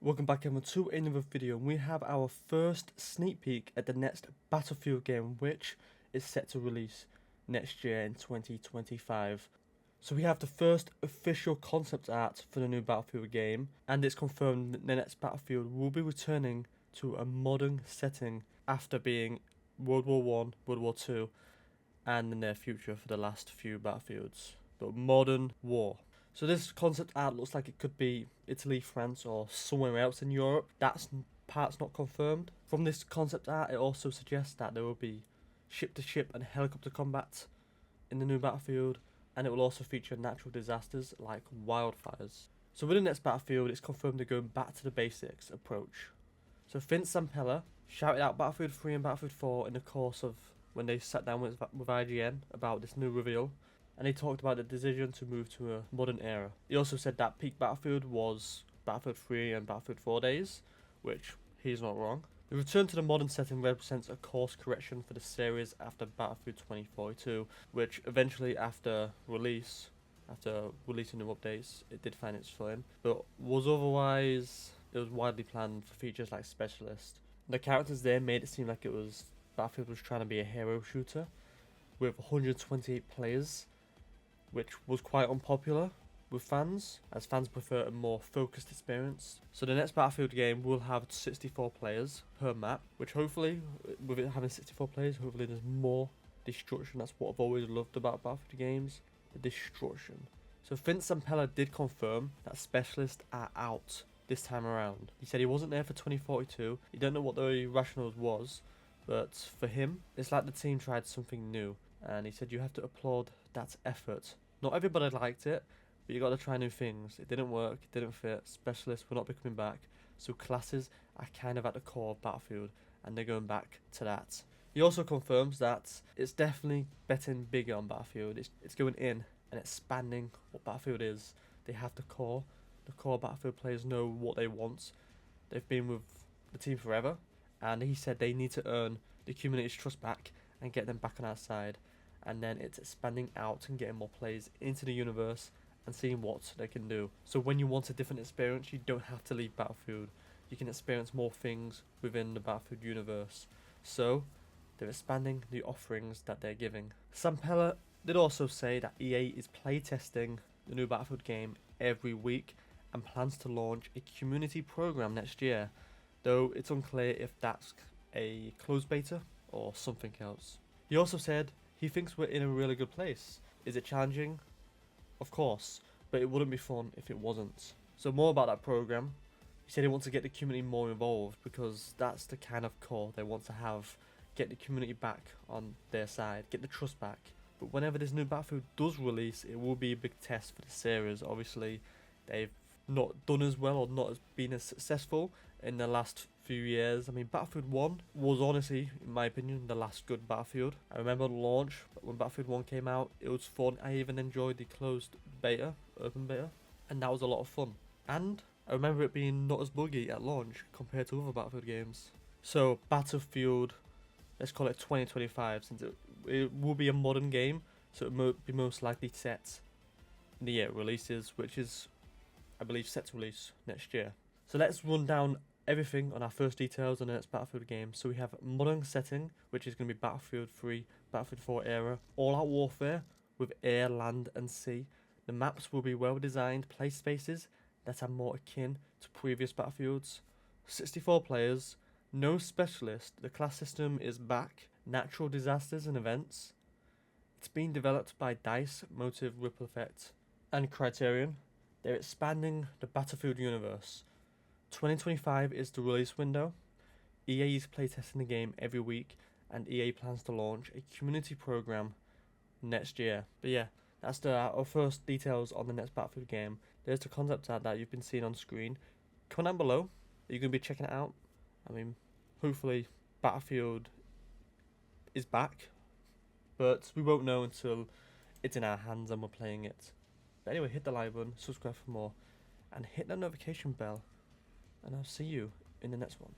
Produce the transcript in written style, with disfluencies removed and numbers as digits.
Welcome back everyone to another video, and we have our first sneak peek at the next Battlefield game, which is set to release next year in 2025. So we have the first official concept art for the new Battlefield game, and it's confirmed that the next Battlefield will be returning to a modern setting after being World War I, World War II, and the near future for the last few Battlefields. But modern war. So this concept art looks like it could be Italy, France, or somewhere else in Europe. That part's not confirmed. From this concept art, it also suggests that there will be ship-to-ship and helicopter combat in the new Battlefield, and it will also feature natural disasters like wildfires. So with the next Battlefield, it's confirmed they're going back to the basics approach. So Vince Zampella shouted out Battlefield 3 and Battlefield 4 in the course of when they sat down with IGN about this new reveal, and he talked about the decision to move to a modern era. He also said that peak Battlefield was Battlefield 3 and Battlefield 4 days, which he's not wrong. The return to the modern setting represents a course correction for the series after Battlefield 2042, which eventually after releasing new updates, it did find its footing, but was otherwise, it was widely planned for features like Specialist. The characters there made it seem like Battlefield was trying to be a hero shooter with 128 players, which was quite unpopular with fans, as fans prefer a more focused experience. So the next Battlefield game will have 64 players per map, which hopefully, with it having 64 players, hopefully there's more destruction. That's what I've always loved about Battlefield games, the destruction. So Vince Zampella did confirm that Specialists are out this time around. He said he wasn't there for 2042, he don't know what the rationale was, but for him, it's like the team tried something new, and he said you have to applaud that effort. Not everybody liked it, but you got to try new things. It didn't work, it didn't fit, Specialists will not be coming back, so classes are kind of at the core of Battlefield, and they're going back to that. He also confirms that it's definitely betting bigger on Battlefield. It's going in and expanding what Battlefield is. They have the core Battlefield players know what they want. They've been with the team forever, and he said they need to earn the community's trust back and get them back on our side. And then it's expanding out and getting more players into the universe and seeing what they can do. So when you want a different experience, you don't have to leave Battlefield. You can experience more things within the Battlefield universe. So they're expanding the offerings that they're giving. Zampella did also say that EA is playtesting the new Battlefield game every week and plans to launch a community program next year, though it's unclear if that's a closed beta or something else. He also said he thinks we're in a really good place. Is it challenging? Of course, but it wouldn't be fun if it wasn't. So more about that program. He said he wants to get the community more involved because that's the kind of core they want to have. Get the community back on their side, get the trust back. But whenever this new Battlefield does release, it will be a big test for the series. Obviously, they've not done as well or not been as successful in the last few years. I mean, Battlefield 1 was honestly, in my opinion, the last good Battlefield. I remember the launch, when Battlefield 1 came out, it was fun. I even enjoyed the closed beta, open beta, and that was a lot of fun. And I remember it being not as buggy at launch compared to other Battlefield games. So Battlefield, let's call it 2025, since it will be a modern game, so it will be most likely set in the year it releases, which is, I believe, set to release next year. So let's run down everything on our first details on the next Battlefield game. So we have modern setting, which is going to be Battlefield 3, Battlefield 4 era, all-out warfare with air, land and sea. The maps will be well-designed play spaces that are more akin to previous Battlefields. 64 players, no specialist, the class system is back, natural disasters and events. It's being developed by DICE, Motive, Ripple Effect and Criterion. They're expanding the Battlefield universe. 2025 is the release window. EA is playtesting the game every week, and EA plans to launch a community program next year. But yeah, that's our first details on the next Battlefield game. There's the concept art that you've been seeing on screen. Comment down below. Are you going to be checking it out? I mean, hopefully Battlefield is back, but we won't know until it's in our hands and we're playing it. But anyway, hit the like button, subscribe for more, and hit that notification bell, and I'll see you in the next one.